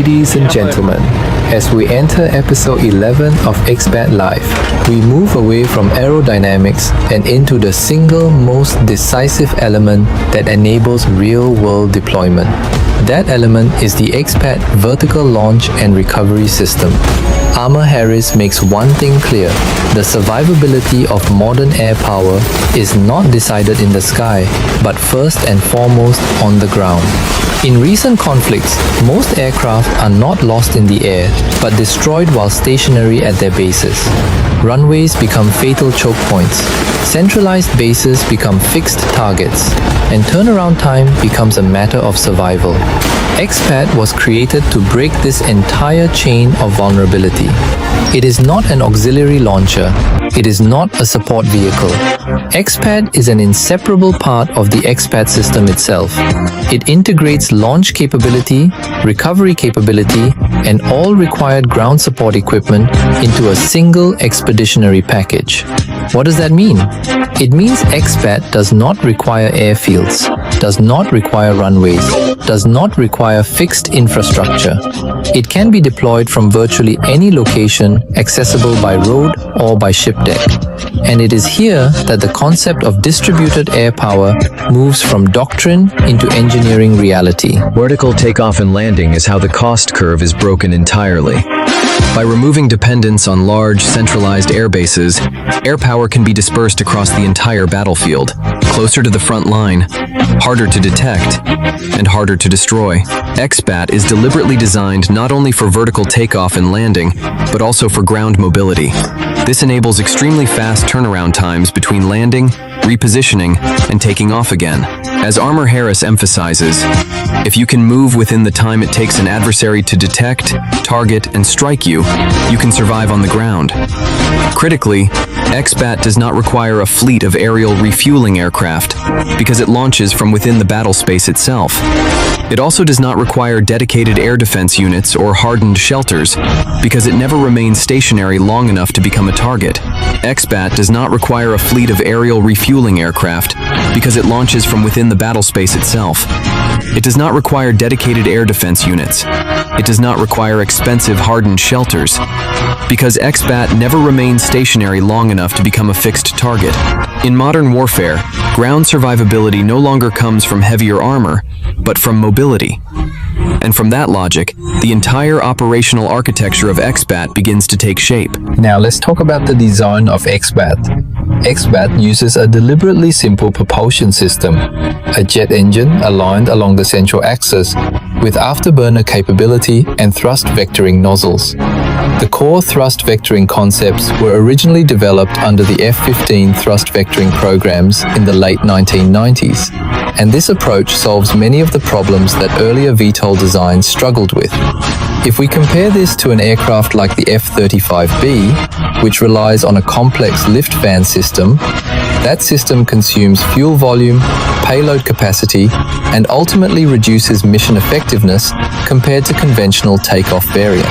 Ladies and gentlemen, as we enter episode 11 of XPAD Live, we move away from aerodynamics and into the single most decisive element that enables real-world deployment. That element is the XPAD vertical launch and recovery system. Armour Harris makes one thing clear: the survivability of modern air power is not decided in the sky, but first and foremost on the ground. In recent conflicts, most aircraft are not lost in the air, but destroyed while stationary at their bases. Runways become fatal choke points, centralized bases become fixed targets, and turnaround time becomes a matter of survival. XPAD was created to break this entire chain of vulnerability. It is not an auxiliary launcher. It is not a support vehicle. XPAD is an inseparable part of the XPAD system itself. It integrates launch capability, recovery capability, and all required ground support equipment into a single expeditionary package. What does that mean? It means XPAD does not require airfields, does not require runways, does not require fixed infrastructure. It can be deployed from virtually any location accessible by road or by ship deck. And it is here that the concept of distributed air power moves from doctrine into engineering reality. Vertical takeoff and landing is how the cost curve is broken entirely. By removing dependence on large, centralized air bases, air power can be dispersed across the entire battlefield, closer to the front line, harder to detect, and harder to destroy. XPAD is deliberately designed not only for vertical takeoff and landing, but also for ground mobility. This enables extremely fast turnaround times between landing, repositioning, and taking off again. As Armour Harris emphasizes, if you can move within the time it takes an adversary to detect, target, and strike you, you can survive on the ground. Critically, XPAD does not require a fleet of aerial refueling aircraft because it launches from within the battle space itself. It also does not require dedicated air defense units or hardened shelters because it never remains stationary long enough to become a target. XPAD does not require a fleet of aerial refueling aircraft because it launches from within the battle space itself. It does not require dedicated air defense units. It does not require expensive hardened shelters because XPAD never remains stationary long enough to become a fixed target. In modern warfare, ground survivability no longer comes from heavier armor, but from mobility. And from that logic, the entire operational architecture of XPAD begins to take shape. Now let's talk about the design of XPAD. XPAD uses a deliberately simple propulsion system, a jet engine aligned along the central axis with afterburner capability and thrust vectoring nozzles. The core thrust vectoring concepts were originally developed under the F-15 thrust vectoring programs in the late 1990s, and this approach solves many of the problems that earlier VTOL designs struggled with. If we compare this to an aircraft like the F-35B, which relies on a complex lift fan system, that system consumes fuel volume, payload capacity, and ultimately reduces mission effectiveness compared to conventional takeoff variants.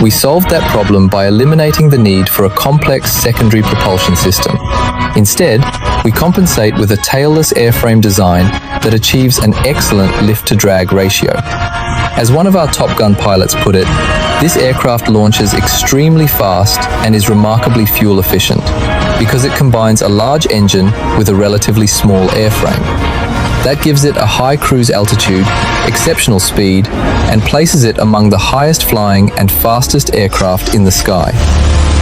We solved that problem by eliminating the need for a complex secondary propulsion system. Instead, we compensate with a tailless airframe design that achieves an excellent lift-to-drag ratio. As one of our Top Gun pilots put it, this aircraft launches extremely fast and is remarkably fuel efficient because it combines a large engine with a relatively small airframe. That gives it a high cruise altitude, exceptional speed, and places it among the highest flying and fastest aircraft in the sky.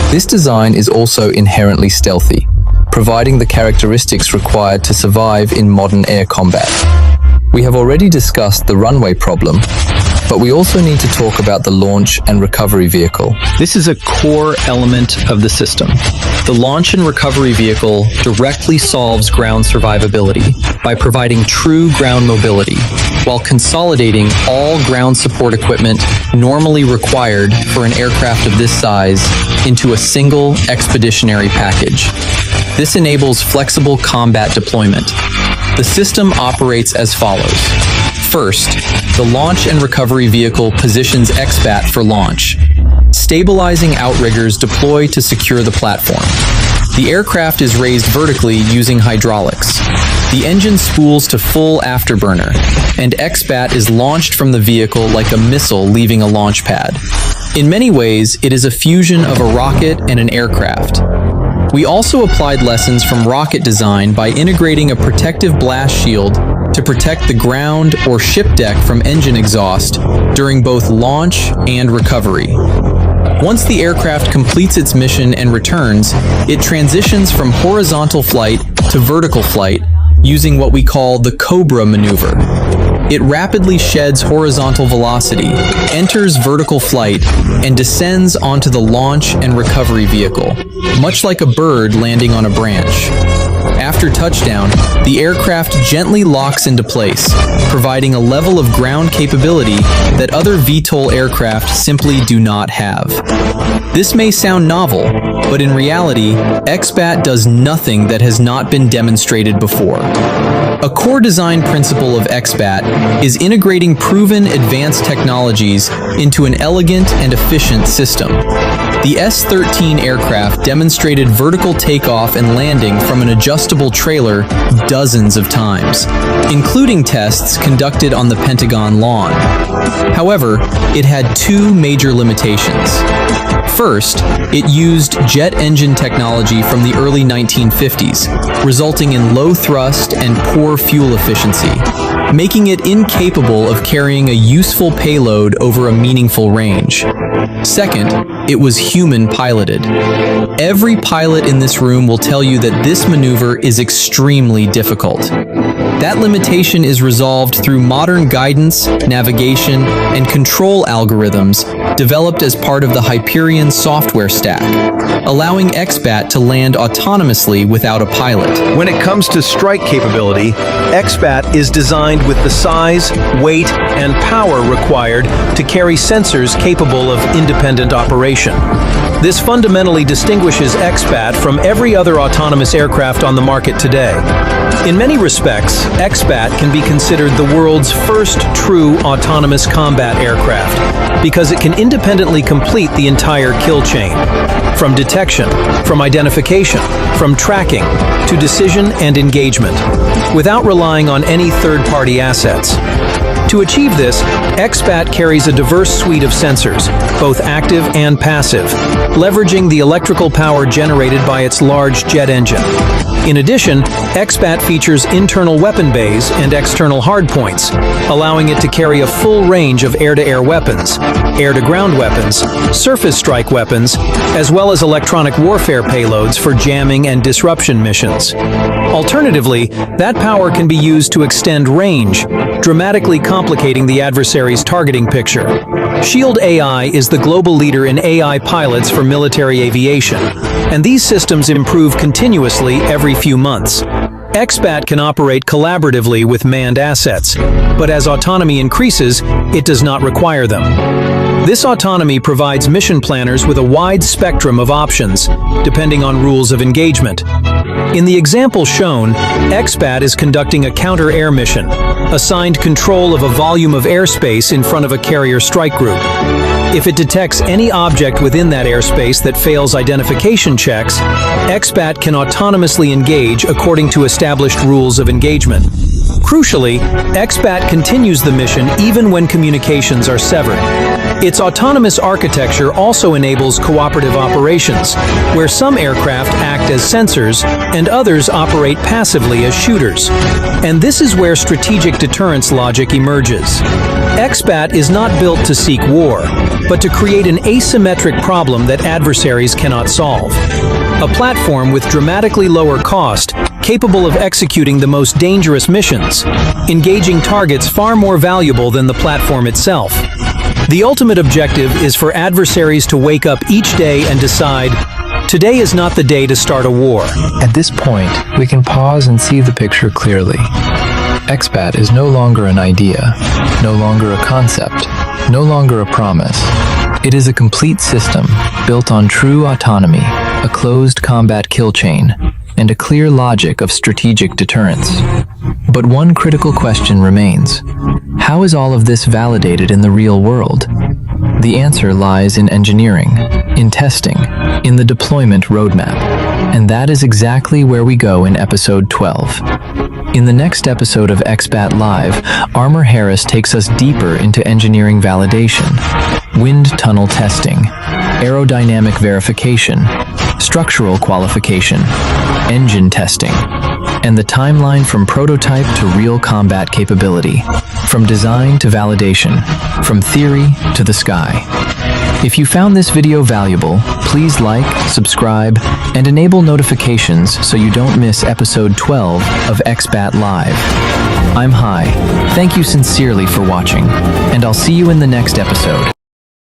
This design is also inherently stealthy, providing the characteristics required to survive in modern air combat. We have already discussed the runway problem, but we also need to talk about the launch and recovery vehicle. This is a core element of the system. The launch and recovery vehicle directly solves ground survivability by providing true ground mobility, while consolidating all ground support equipment normally required for an aircraft of this size into a single expeditionary package. This enables flexible combat deployment. The system operates as follows. First, the launch and recovery vehicle positions XPAD for launch. Stabilizing outriggers deploy to secure the platform. The aircraft is raised vertically using hydraulics. The engine spools to full afterburner, and XPAD is launched from the vehicle like a missile leaving a launch pad. In many ways, it is a fusion of a rocket and an aircraft. We also applied lessons from rocket design by integrating a protective blast shield to protect the ground or ship deck from engine exhaust during both launch and recovery. Once the aircraft completes its mission and returns, it transitions from horizontal flight to vertical flight using what we call the Cobra maneuver. It rapidly sheds horizontal velocity, enters vertical flight, and descends onto the launch and recovery vehicle, much like a bird landing on a branch. After touchdown, the aircraft gently locks into place, providing a level of ground capability that other VTOL aircraft simply do not have. This may sound novel, but in reality, XPAD does nothing that has not been demonstrated before. A core design principle of XPAD is integrating proven advanced technologies into an elegant and efficient system. The S-13 aircraft demonstrated vertical takeoff and landing from an adjustable trailer dozens of times, including tests conducted on the Pentagon lawn. However, it had two major limitations. First, it used jet engine technology from the early 1950s, resulting in low thrust and poor fuel efficiency, making it incapable of carrying a useful payload over a meaningful range. Second, it was human-piloted. Every pilot in this room will tell you that this maneuver is extremely difficult. That limitation is resolved through modern guidance, navigation, and control algorithms developed as part of the Hyperion software stack, allowing XPAD to land autonomously without a pilot. When it comes to strike capability, XPAD is designed with the size, weight, and power required to carry sensors capable of independent operation. This fundamentally distinguishes XPAD from every other autonomous aircraft on the market today. In many respects, XPAD can be considered the world's first true autonomous combat aircraft because it can independently complete the entire kill chain, from detection, from identification, from tracking, to decision and engagement, without relying on any third-party assets. To achieve this, XPAD carries a diverse suite of sensors, both active and passive, leveraging the electrical power generated by its large jet engine. In addition, XPAD features internal weapon bays and external hardpoints, allowing it to carry a full range of air-to-air weapons, air-to-ground weapons, surface strike weapons, as well as electronic warfare payloads for jamming and disruption missions. Alternatively, that power can be used to extend range, dramatically complicating the adversary's targeting picture. Shield AI is the global leader in AI pilots for military aviation, and these systems improve continuously every few months. XPAD can operate collaboratively with manned assets, but as autonomy increases, it does not require them. This autonomy provides mission planners with a wide spectrum of options, depending on rules of engagement. In the example shown, XPAD is conducting a counter-air mission, assigned control of a volume of airspace in front of a carrier strike group. If it detects any object within that airspace that fails identification checks, XPAD can autonomously engage according to established rules of engagement. Crucially, XPAD continues the mission even when communications are severed. Its autonomous architecture also enables cooperative operations, where some aircraft act as sensors and others operate passively as shooters. And this is where strategic deterrence logic emerges. XPAD is not built to seek war, but to create an asymmetric problem that adversaries cannot solve. A platform with dramatically lower cost, capable of executing the most dangerous missions, engaging targets far more valuable than the platform itself. The ultimate objective is for adversaries to wake up each day and decide, today is not the day to start a war. At this point, we can pause and see the picture clearly. XPAD is no longer an idea, no longer a concept, no longer a promise. It is a complete system, built on true autonomy, a closed combat kill chain, and a clear logic of strategic deterrence. But one critical question remains. How is all of this validated in the real world? The answer lies in engineering, in testing, in the deployment roadmap. And that is exactly where we go in episode 12. In the next episode of XPAD Live, Armor Harris takes us deeper into engineering validation, wind tunnel testing, aerodynamic verification, structural qualification, engine testing, and the timeline from prototype to real combat capability, from design to validation, from theory to the sky. If you found this video valuable, please like, subscribe, and enable notifications so you don't miss episode 12 of XPAD Live. I'm Hai. Thank you sincerely for watching, and I'll see you in the next episode.